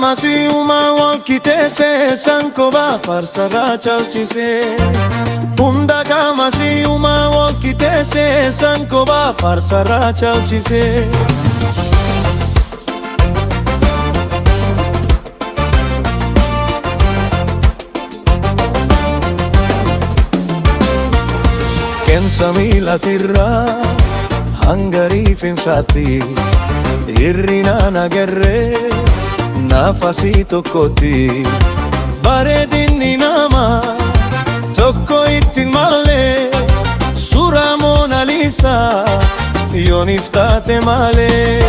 kama si uma walkitese sanko ba farsara chalchise. Hunda kama si uma walkitese sanko ba farsara chalchise. Pensami la tirra hangari pensati irrina na gerre nafasi tokkoti bareedinni nama tokko ittiin malee suuraa Mona Lisa yoon iftaate malee.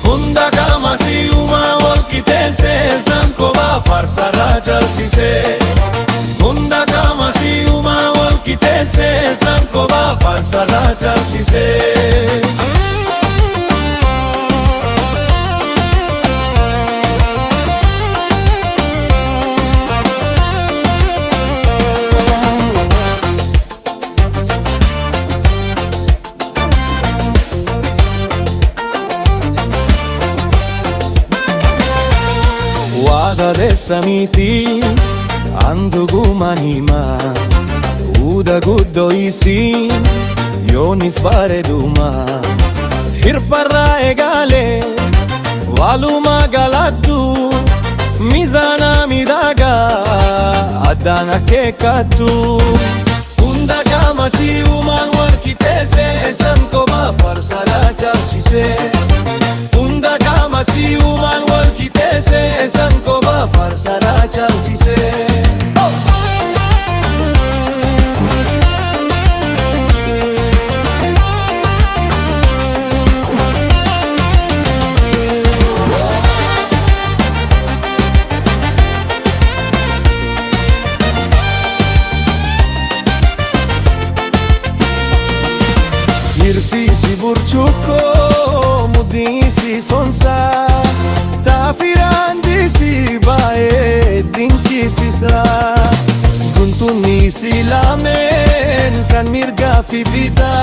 Hunda kama si uma walqixeesse sanko ba farsarra chalchise. Hunda kama si uma walqixeesse sanko ba farsarra chalchise. Waga dessa miti andugumanima uda guddo isi yoni fare duma hirparra egale waluma galattu mizana midaga adana kekatu. Hunda kama si uman walqixeesse sanko ba farsara chalchise. Hunda kama si uman walqixeesse sanko ba farsara chalchise. Hirfisi burchuko mudisi sonsa tafirandisi bae dinkisisa guntunni silamen kan mirga fi bita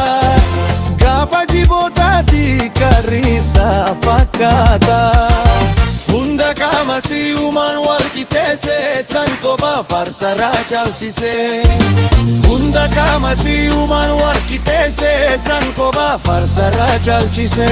gafa jibotati karisa fakata. Hunda kama si uman walqixeesse sanko ba farsarra chalchise. Hunda kama si uman walqixeesse sanko ba farsarra chalchise.